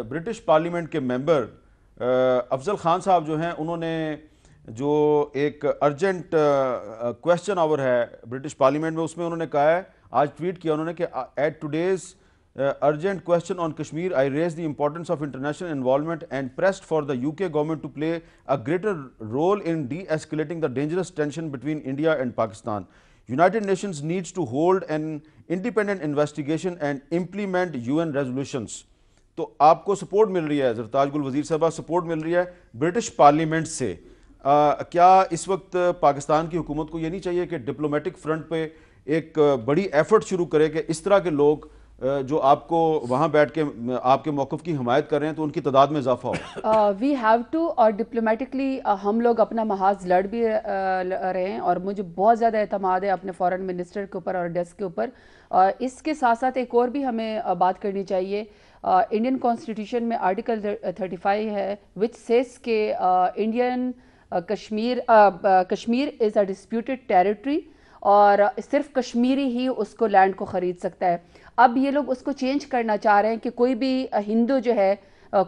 برٹش پارلیمنٹ کے ممبر افضل خان صاحب جو ہیں انہوں نے جو ایک ارجنٹ کویسچن آور ہے برٹش پارلیمنٹ میں، اس میں انہوں نے کہا ہے، آج ٹویٹ کیا انہوں نے کہ at today's urgent question on Kashmir, I raised the importance of international involvement and pressed for the UK government to play a greater role in de-escalating the dangerous tension between India and Pakistan. United Nations needs to hold an independent investigation and implement UN resolutions. تو آپ کو support مل رہی ہے، زرتاج گل وزیر صاحبہ support مل رہی ہے برٹش پارلیمنٹ سے، کیا اس وقت پاکستان کی حکومت کو یہ نہیں چاہیے کہ ڈپلومیٹک فرنٹ پہ ایک بڑی ایفرٹ شروع کرے کہ اس طرح کے لوگ جو آپ کو وہاں بیٹھ کے آپ کے موقف کی حمایت کر رہے ہیں تو ان کی تعداد میں اضافہ ہو؟ وی ہیو ٹو، اور ڈپلومیٹکلی ہم لوگ اپنا محاذ لڑ بھی رہے ہیں، اور مجھے بہت زیادہ اعتماد ہے اپنے فارن منسٹر کے اوپر اور ڈیسک کے اوپر۔ اس کے ساتھ ساتھ ایک اور بھی ہمیں بات کرنی چاہیے۔ انڈین کانسٹیٹیوشن میں آرٹیکل 35 ہے وچ سیز کہ انڈین کشمیر از اے ڈسپیوٹڈ ٹیریٹری، اور صرف کشمیری ہی اس کو لینڈ کو خرید سکتا ہے۔ اب یہ لوگ اس کو چینج کرنا چاہ رہے ہیں کہ کوئی بھی ہندو جو ہے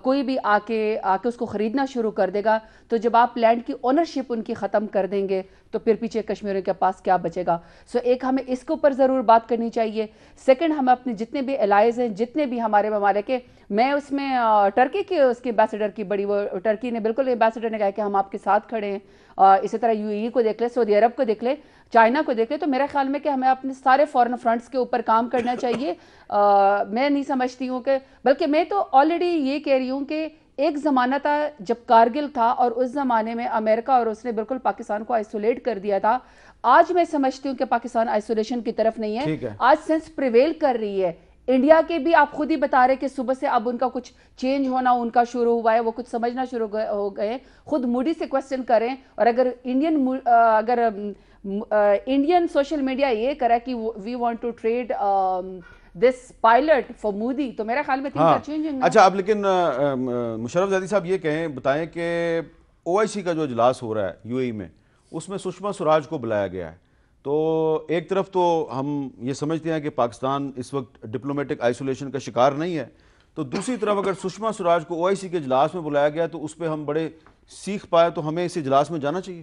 کوئی بھی آ کے اس کو خریدنا شروع کر دے گا، تو جب آپ لینڈ کی اونرشپ ان کی ختم کر دیں گے تو پھر پیچھے کشمیریوں کے پاس کیا بچے گا۔ سو ایک ہمیں اس کے اوپر ضرور بات کرنی چاہیے۔ سیکنڈ، ہم اپنے جتنے بھی الائز ہیں، جتنے بھی ہمارے ممالک ہیں، میں اس میں ٹرکی کے اس کے امبیسڈر کی بڑی، وہ ٹرکی نے بالکل، امبیسڈر نے کہا کہ ہم آپ کے ساتھ کھڑے ہیں۔ اسی طرح UAE کو دیکھ لیں، سعودی عرب کو دیکھ لیں، چائنا کو دیکھ لیں۔ تو میرا خیال میں کہ ہمیں اپنے سارے فورن فرنٹس کے اوپر کام کرنا چاہیے۔ میں نہیں سمجھتی ہوں کہ، بلکہ میں تو آلریڈی یہ کہہ رہی ہوں کہ ایک زمانہ تھا جب کارگل تھا اور اس زمانے میں امریکہ اور اس نے بالکل پاکستان کو آئسولیٹ کر دیا تھا۔ آج میں سمجھتی ہوں کہ پاکستان آئسولیشن کی طرف نہیں ہے، آج سینس پریویل کر رہی ہے۔ انڈیا کے بھی آپ خود ہی بتا رہے کہ صبح سے اب ان کا کچھ چینج ہونا ان کا شروع ہوا ہے, وہ کچھ سمجھنا شروع ہو گئے. خود موڈی سے کوسچن کریں, اور اگر انڈین سوشل میڈیا یہ کرا کہ we want to trade this pilot for Modi, تو میرا خیال میں تھنگز آر چینجنگ. اچھا اب لیکن مشرف زیدی صاحب یہ کہیں, بتائیں کہ او آئی سی کا جو اجلاس ہو رہا ہے یو اے ای میں, اس میں سشما سوراج کو بلایا گیا ہے. تو ایک طرف تو ہم یہ سمجھتے ہیں کہ پاکستان اس وقت ڈپلومیٹک آئسولیشن کا شکار نہیں ہے, تو دوسری طرف اگر سشما سوراج کو او آئی سی کے اجلاس میں بلایا گیا تو اس پہ ہم بڑے سیکھ پائے, تو ہمیں اس اجلاس میں جانا چاہیے.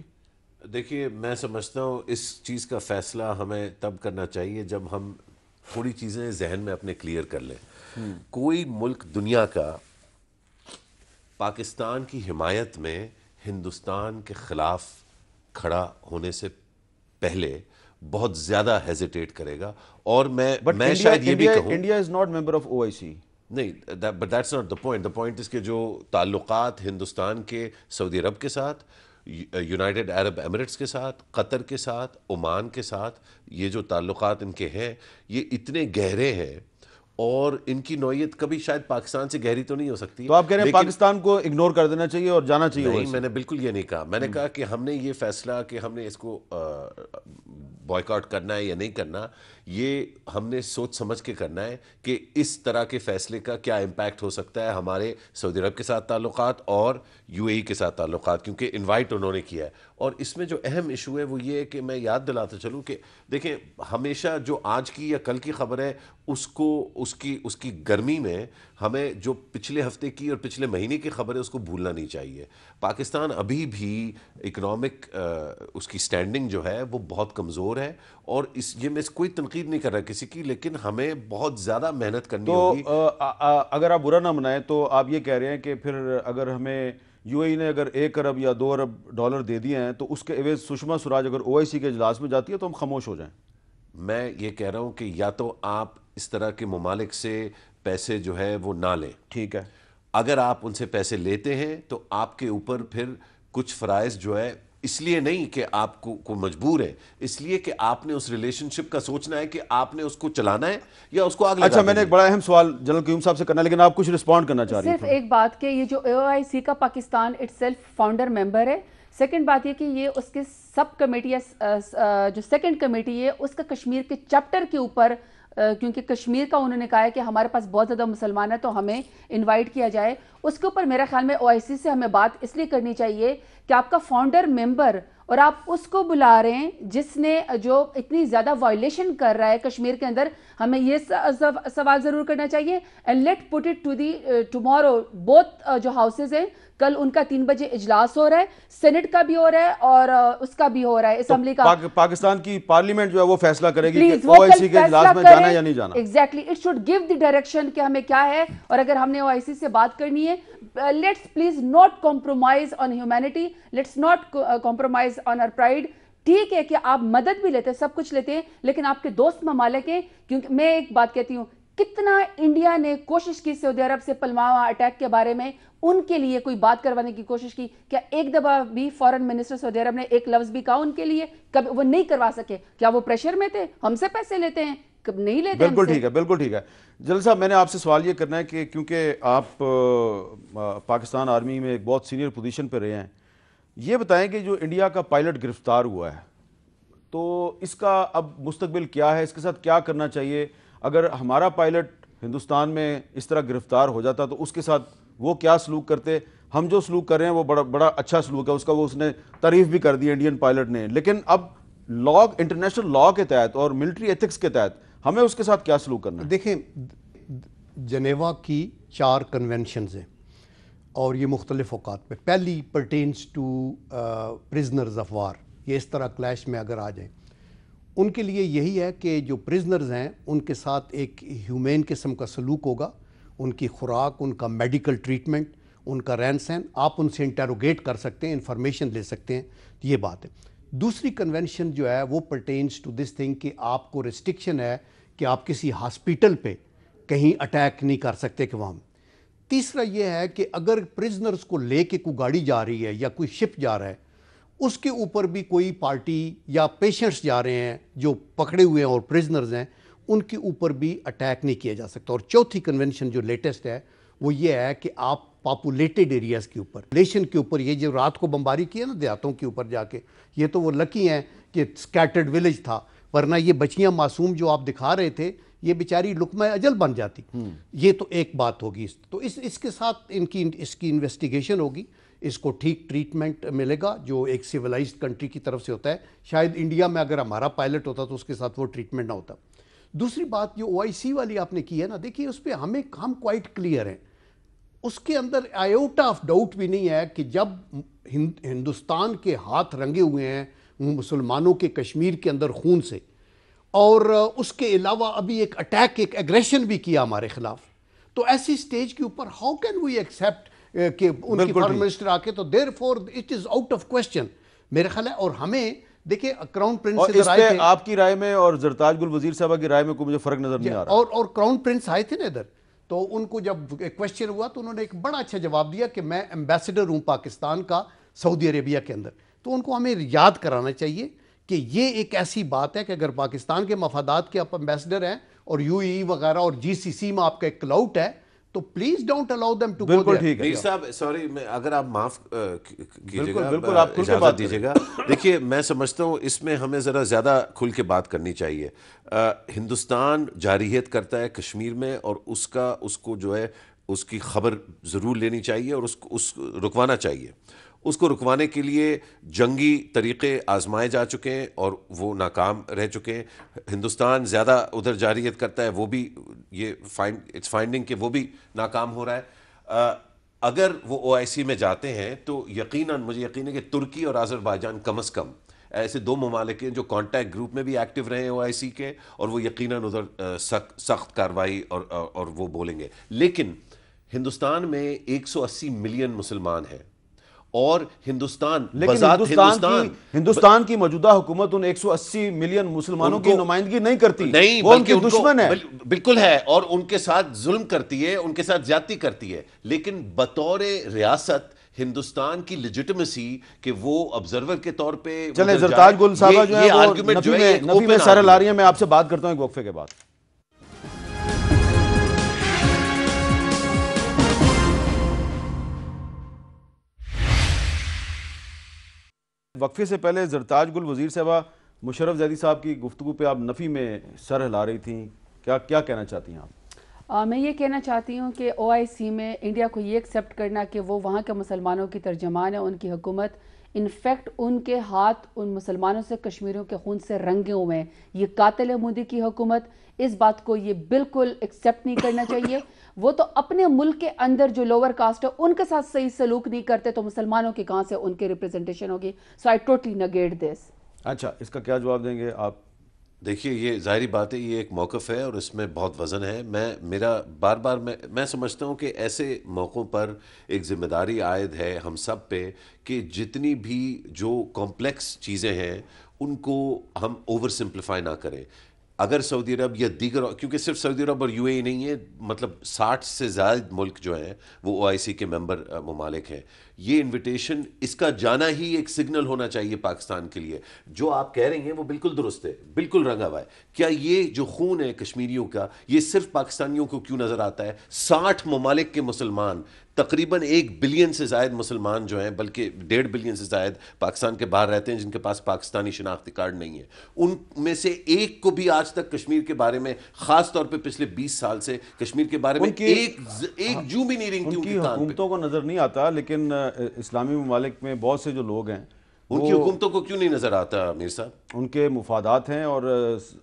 دیکھیے میں سمجھتا ہوں اس چیز کا فیصلہ ہمیں تب کرنا چاہیے جب ہم تھوڑی چیزیں ذہن میں اپنے کلیئر کر لیں. کوئی ملک دنیا کا پاکستان کی حمایت میں ہندوستان کے خلاف کھڑا ہونے سے پہلے بہت زیادہ ہیزیٹیٹ کرے گا. اور میں شاید یہ بھی کہوں, India is not member of O I C. نہیں, but that's not the point. The point is کے جو تعلقات ہندوستان کے سعودی عرب کے ساتھ, یونائٹڈ عرب ایمریٹس کے ساتھ, قطر کے ساتھ, عمان کے ساتھ, یہ جو تعلقات ان کے ہیں یہ اتنے گہرے ہیں, اور ان کی نوعیت کبھی شاید پاکستان سے گہری تو نہیں ہو سکتی. تو آپ کہہ رہے ہیں پاکستان کو اگنور کر دینا چاہیے اور جانا چاہیے؟ نہیں, میں نے بالکل یہ نہیں کہا. میں نے کہا کہ ہم نے یہ فیصلہ کہ ہم نے اس کو بائیکاٹ کرنا ہے یا نہیں کرنا, یہ ہم نے سوچ سمجھ کے کرنا ہے کہ اس طرح کے فیصلے کا کیا امپیکٹ ہو سکتا ہے ہمارے سعودی عرب کے ساتھ تعلقات اور یو اے ای کے ساتھ تعلقات, کیونکہ انوائٹ انہوں نے کیا ہے. اور اس میں جو اہم ایشو ہے وہ یہ ہے کہ میں یاد دلاتا چلوں کہ دیکھیں, ہمیشہ جو آج کی یا کل کی خبر ہے اس کو اس کی گرمی میں ہمیں جو پچھلے ہفتے کی اور پچھلے مہینے کی خبر ہے اس کو بھولنا نہیں چاہیے. پاکستان ابھی بھی اکنامک اس کی سٹینڈنگ جو ہے وہ بہت کمزور ہے, اور یہ میں کوئی تنقید نہیں کر رہا کسی کی, لیکن ہمیں بہت زیادہ محنت کرنی ہوگی. تو اگر آپ برا نہ منائیں تو آپ یہ کہہ رہے ہیں کہ پھر اگر ہمیں یو اے ای نے اگر 1 ارب یا 2 ارب ڈالر دے دیے ہیں تو اس کے عوض سشما سوراج اگر او آئی سی کے اجلاس میں جاتی ہے تو ہم خاموش ہو جائیں؟ میں یہ کہہ رہا ہوں کہ یا تو آپ اس طرح کے ممالک سے پیسے جو ہے وہ نہ لیں. ٹھیک ہے, اگر آپ ان سے پیسے لیتے ہیں تو آپ کے اوپر پھر کچھ فرائض جو ہے, اس لیے نہیں کہ آپ کو مجبور ہے, اس لیے کہ آپ نے اس ریلیشن شپ کا سوچنا ہے کہ آپ نے اس کو چلانا ہے یا اس کو آگ لگانا ہے. اچھا میں نے ایک بڑا اہم سوال جنرل قیوم صاحب سے کرنا ہے, لیکن آپ کچھ رسپونڈ کرنا چاہ رہی ہیں. صرف ایک بات کہ یہ جو او آئی سی کا پاکستان اٹ سیلف فاؤنڈر ممبر ہے. سیکنڈ بات یہ کہ یہ اس کے سب کمیٹی جو سیکنڈ کمیٹی ہے اس کا کشمیر کے چیپٹر کے اوپر, کیونکہ کشمیر کا انہوں نے کہا ہے کہ ہمارے پاس بہت زیادہ مسلمان ہیں تو ہمیں انوائٹ کیا جائے, اس کے اوپر میرا خیال میں او آئی سی سے ہمیں بات اس لیے کرنی چاہیے کہ آپ کا فاؤنڈر ممبر اور آپ اس کو بلا رہے ہیں جس نے جو اتنی زیادہ وائلیشن کر رہا ہے کشمیر کے اندر. ہمیں یہ سوال ضرور کرنا چاہیے, and let put it to the tomorrow. Both جو ہاؤسز ہیں کل ان کا 3 بجے اجلاس ہو رہا ہے, سینٹ کا بھی ہو رہا ہے اور اس کا بھی ہو رہا ہے, اسمبلی کا. پاکستان کی پارلیمنٹ جو ہے وہ فیصلہ کرے گی کہ او آئی سی کے اجلاس میں جانا ہے یا نہیں جانا. Exactly, it should give the direction کہ ہمیں کیا ہے, اور اگر ہم نے او آئی سی سے بات کرنی ہے, let's please not compromise on humanity, let's not compromise on are pride. ٹھیک ہے کہ آپ مدد بھی لیتے ہیں, سب کچھ لیتے ہیں, لیکن آپ کے دوست ممالک ہیں. کیونکہ میں ایک بات کہتی ہوں, کتنا انڈیا نے کوشش کی سعودی عرب سے پلوامہ اٹیک کے بارے میں ان کے لیے کوئی بات کروانے کی کوشش کی, کیا ایک دفعہ بھی فارن منسٹر سعودی عرب نے ایک لفظ بھی کہا ان کے لیے؟ کبھی وہ نہیں کروا سکے. کیا وہ پریشر میں تھے؟ ہم سے پیسے لیتے ہیں, کب نہیں لیتے. بالکل ٹھیک ہے, بالکل ٹھیک ہے. جنرل صاحب میں نے آپ سے سوال یہ کرنا ہے کہ کیونکہ آپ پاکستان آرمی میں ایک بہت سینئر پوزیشن پہ رہے ہیں, یہ بتائیں کہ جو انڈیا کا پائلٹ گرفتار ہوا ہے تو اس کا اب مستقبل کیا ہے, اس کے ساتھ کیا کرنا چاہیے؟ اگر ہمارا پائلٹ ہندوستان میں اس طرح گرفتار ہو جاتا تو اس کے ساتھ وہ کیا سلوک کرتے؟ ہم جو سلوک کر رہے ہیں وہ بڑا اچھا سلوک ہے, اس کا وہ اس نے تعریف بھی کر دی انڈین پائلٹ نے, لیکن اب لاء, انٹرنیشنل لاء کے تحت اور ملٹری ایتھکس کے تحت ہمیں اس کے ساتھ کیا سلوک کرنا ہے؟ دیکھیں, جنیوا کی 4 کنونشنز ہیں اور یہ مختلف اوقات میں. پہلی پرٹینز ٹو پرزنرز آف وار, یہ اس طرح کلیش میں اگر آ جائیں, ان کے لیے یہی ہے کہ جو پرزنرز ہیں ان کے ساتھ ایک ہیومین قسم کا سلوک ہوگا, ان کی خوراک, ان کا میڈیکل ٹریٹمنٹ, ان کا رہن سہن, آپ ان سے انٹروگیٹ کر سکتے ہیں, انفارمیشن لے سکتے ہیں, یہ بات ہے. دوسری کنونشن جو ہے وہ پرٹینز ٹو دس تھنگ کہ آپ کو ریسٹرکشن ہے کہ آپ کسی ہاسپیٹل پہ کہیں اٹیک نہیں کر سکتے کہ وہاں. تیسرا یہ ہے کہ اگر پرزنرز کو لے کے کوئی گاڑی جا رہی ہے یا کوئی شپ جا رہا ہے, اس کے اوپر بھی کوئی پارٹی یا پیشنٹس جا رہے ہیں جو پکڑے ہوئے ہیں اور پرزنرز ہیں, ان کے اوپر بھی اٹیک نہیں کیا جا سکتا. اور چوتھی کنونشن جو لیٹسٹ ہے وہ یہ ہے کہ آپ پاپولیٹڈ ایریاز کے اوپر ریلیشن کے اوپر یہ جو رات کو بمباری کی ہے نا دیہاتوں کے اوپر جا کے, یہ تو وہ لکی ہیں کہ سکیٹرڈ ولیج تھا, ورنہ یہ بچیاں معصوم جو آپ دکھا رہے تھے یہ بیچاری لقمہ اجل بن جاتی. یہ تو ایک بات ہوگی. تو اس کے ساتھ اس کی انویسٹیگیشن ہوگی, اس کو ٹھیک ٹریٹمنٹ ملے گا جو ایک سیولائزڈ کنٹری کی طرف سے ہوتا ہے. شاید انڈیا میں اگر ہمارا پائلٹ ہوتا تو اس کے ساتھ وہ ٹریٹمنٹ نہ ہوتا. دوسری بات جو OIC والی آپ نے کی ہے نا, دیکھیے اس پہ ہم کوائٹ کلیئر ہیں, اس کے اندر آیوٹا آف ڈاؤٹ بھی نہیں ہے کہ جب ہندوستان کے ہاتھ رنگے ہوئے ہیں مسلمانوں کے کشمیر کے اندر خون سے, اور اس کے علاوہ ابھی ایک اٹیک, ایک ایگریشن بھی کیا ہمارے خلاف, تو ایسی سٹیج کے اوپر ہاؤ کین وی ایکسیپٹ کہ ان کی فارن منسٹر آ کے, تو therefore it is out of question میرے خیال ہے. اور ہمیں دیکھیں کراؤن پرنس ادھر آئے تھے, آپ کی رائے میں اور زرتاج گل وزیر صاحبہ کی رائے میں کوئی مجھے فرق نظر نہیں آ رہا, اور کراؤن پرنس آئے تھے نا ادھر, تو ان کو جب کوشچن ہوا تو انہوں نے ایک بڑا اچھا جواب دیا کہ میں ایمبیسڈر ہوں پاکستان کا سعودی عربیہ کے اندر. تو ان کو ہمیں یاد کرانا چاہیے کہ یہ ایک ایسی بات ہے کہ اگر پاکستان کے مفادات کے آپ ایمبیسڈر ہیں اور UAE وغیرہ اور GCC میں آپ کا ایک کلاؤٹ ہے, تو please don't allow them to go there. بالکل ٹھیک ہے میر صاحب, سوری اگر آپ معاف کیجیے گا, بالکل آپ کھل کے اجازت بات دیجیے گا. دیکھیے میں سمجھتا ہوں اس میں ہمیں ذرا زیادہ کھل کے بات کرنی چاہیے. ہندوستان جارحیت کرتا ہے کشمیر میں, اور اس کو جو ہے اس کی خبر ضرور لینی چاہیے اور اس رکوانا چاہیے. اس کو رکوانے کے لیے جنگی طریقے آزمائے جا چکے ہیں اور وہ ناکام رہ چکے ہیں. ہندوستان زیادہ ادھر جارحیت کرتا ہے, وہ بھی یہ اٹس فائنڈنگ کہ وہ بھی ناکام ہو رہا ہے. اگر وہ OIC میں جاتے ہیں تو یقیناً مجھے یقین ہے کہ ترکی اور آذربائیجان کم از کم ایسے 2 ممالک ہیں جو کانٹیکٹ گروپ میں بھی ایکٹیو رہے ہیں OIC کے, اور وہ یقیناً ادھر سخت کارروائی اور وہ بولیں گے. لیکن ہندوستان میں 180 ملین مسلمان ہیں, اور ہندوستان کی موجودہ حکومت ان 180 ملین مسلمانوں کی نمائندگی نہیں کرتی, وہ ان کی دشمن ہے. بالکل ہے, اور ان کے ساتھ ظلم کرتی ہے, ان کے ساتھ زیادتی کرتی ہے. لیکن بطور ریاست ہندوستان کی لیجٹمیسی کہ وہ آبزرور کے طور پہ چلیں, زرتاج گل صاحبہ جو ہے وہ نفی میں سارے لا رہی ہیں. میں آپ سے بات کرتا ہوں ایک وقفے کے بعد. وقفے سے پہلے زرتاج گل وزیر صاحبہ مشرف زیدی صاحب کی گفتگو پہ آپ نفی میں سر ہلا رہی تھیں, کیا کہنا چاہتی ہیں آپ؟ میں یہ کہنا چاہتی ہوں کہ OIC میں انڈیا کو یہ ایکسیپٹ کرنا کہ وہ وہاں کے مسلمانوں کی ترجمان ہے, ان کی حکومت انفیکٹ ان کے ہاتھ ان مسلمانوں سے کشمیریوں کے خون سے رنگے ہوئے ہیں, یہ قاتل مودی کی حکومت, اس بات کو یہ بالکل ایکسیپٹ نہیں کرنا چاہیے. وہ تو اپنے ملک کے اندر جو لوور کاسٹ ہے ان کے ساتھ صحیح سلوک نہیں کرتے, تو مسلمانوں کی کہاں سے ان کے ریپریزنٹیشن ہوگی. سو آئی ٹوٹلی نگیٹ دس. اچھا, اس کا کیا جواب دیں گے آپ؟ دیکھیے یہ ظاہری بات ہے, یہ ایک موقف ہے اور اس میں بہت وزن ہے. میرا بار بار میں سمجھتا ہوں کہ ایسے موقعوں پر ایک ذمہ داری عائد ہے ہم سب پہ کہ جتنی بھی جو کمپلیکس چیزیں ہیں ان کو ہم اوور سمپلیفائی نہ کریں. اگر سعودی عرب یا دیگر, کیونکہ صرف سعودی عرب اور UAE نہیں ہے, مطلب 60 سے زائد ملک جو ہیں وہ OIC کے ممبر ممالک ہیں, یہ انویٹیشن اس کا جانا ہی ایک سگنل ہونا چاہیے پاکستان کے لیے. جو آپ کہہ رہی ہیں وہ بالکل درست ہے, بالکل رنگا ہوا ہے. کیا یہ جو خون ہے کشمیریوں کا یہ صرف پاکستانیوں کو کیوں نظر آتا ہے؟ 60 ممالک کے مسلمان, تقریباً 1 بلین سے زائد مسلمان جو ہیں, بلکہ 1.5 بلین سے زائد پاکستان کے باہر رہتے ہیں جن کے پاس پاکستانی شناختی کارڈ نہیں ہے. ان میں سے ایک کو بھی آج تک کشمیر کے بارے میں, خاص طور پہ پچھلے 20 سال سے کشمیر کے بارے میں ایک جو بھی نہیں رنگتی. ان کی حکومتوں کو نظر نہیں آتا, لیکن اسلامی ممالک میں بہت سے جو لوگ ہیں ان کی حکومتوں کو کیوں نہیں نظر آتا میر صاحب؟ ان کے مفادات ہیں, اور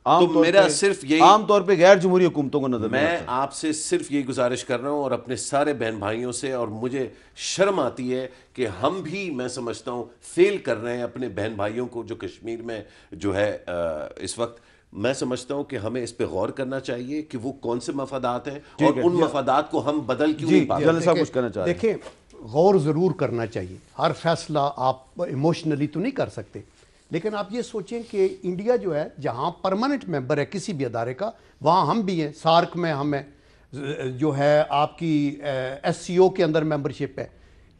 عام طور پہ غیر جمہوری حکومتوں کو نظر نہیں آتا. میں آپ سے صرف یہی گزارش کر رہا ہوں اور اپنے سارے بہن بھائیوں سے, اور مجھے شرم آتی ہے کہ ہم بھی, میں سمجھتا ہوں, فیل کر رہے ہیں اپنے بہن بھائیوں کو جو کشمیر میں جو ہے اس وقت. میں سمجھتا ہوں کہ ہمیں اس پہ غور کرنا چاہیے کہ وہ کون سے مفادات ہیں اور ان مفادات کو ہم بدل کیوں نہیں پاتے. دیکھیں, غور ضرور کرنا چاہیے. ہر فیصلہ آپ ایموشنلی تو نہیں کر سکتے, لیکن آپ یہ سوچیں کہ انڈیا جو ہے جہاں پرماننٹ ممبر ہے کسی بھی ادارے کا, وہاں ہم بھی ہیں. سارک میں ہم ہیں, جو ہے آپ کی SCO کے اندر ممبرشپ ہے.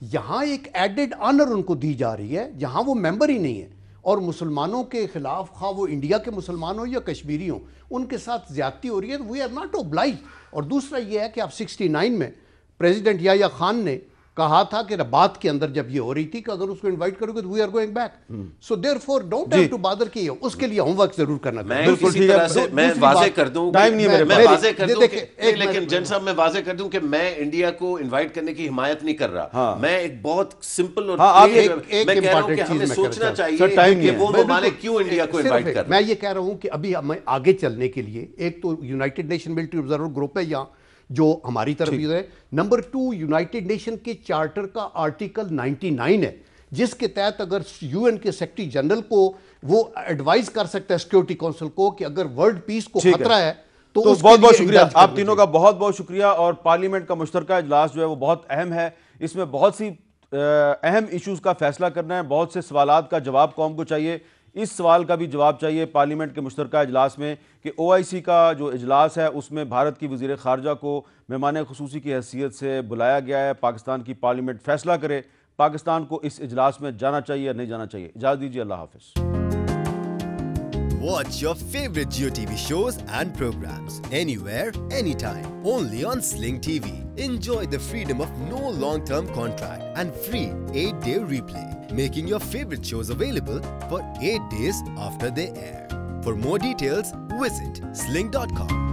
یہاں ایک ایڈڈ آنر ان کو دی جا رہی ہے جہاں وہ ممبر ہی نہیں ہے. اور مسلمانوں کے خلاف خواہ وہ انڈیا کے مسلمان ہوں یا کشمیری ہوں ان کے ساتھ زیادتی ہو رہی ہے. We are not oblige. اور دوسرا یہ ہے کہ آپ 69 میں پریزیڈنٹ یحییٰ خان نے کہا تھا کہ رباط کے اندر جب یہ ہو رہی تھی کہ اگر اس کو انوائٹ کرو گے تو we are going back. So therefore don't have to bother کی اس کے لیے ہوم ورک ضرور کرنا میں کسی طرح سے میں واضح کر دوں لیکن جن صاحب میں واضح کر دوں کہ میں انڈیا کو انوائٹ کرنے کی حمایت نہیں کر رہا. میں ایک بہت سمپل اور میں کہہ رہا ہوں کہ ہمیں سوچنا چاہیے کہ وہ ممالک کیوں انڈیا کو انوائٹ کر رہے ہیں. میں یہ کہہ رہا ہوں کہ ابھی ہمیں آگے چلنے کے لیے ایک تو United nation military observer group ہے یہاں جو ہماری طرف بھی ہے. نمبر 2 یونائٹڈ نیشن کے چارٹر کا آرٹیکل 99 ہے جس کے تحت اگر یو این کے سیکرٹری جنرل کو وہ ایڈوائز کر سکتا ہے سیکیورٹی کونسل کو کہ اگر ورلڈ پیس کو خطرہ ہے تو بہت بہت شکریہ آپ تینوں کا, بہت بہت شکریہ. اور پارلیمنٹ کا مشترکہ اجلاس جو ہے وہ بہت اہم ہے. اس میں بہت سی اہم ایشوز کا فیصلہ کرنا ہے. بہت سے سوالات کا جواب قوم کو چاہیے. اس سوال کا بھی جواب چاہیے پارلیمنٹ کے مشترکہ اجلاس میں کہ OIC کا جو اجلاس ہے اس میں بھارت کی وزیر خارجہ کو مہمان خصوصی کی حیثیت سے بلایا گیا ہے. پاکستان کی پارلیمنٹ فیصلہ کرے پاکستان کو اس اجلاس میں جانا چاہیے یا نہیں جانا چاہیے. اجازت دیجیے, اللہ حافظ. Watch your favorite Jio TV shows and programs anywhere, anytime. Only on Sling TV. Enjoy the freedom of no long-term contract and free 8-day replay. Making your favorite shows available for 8 days after they air. For more details, visit sling.com.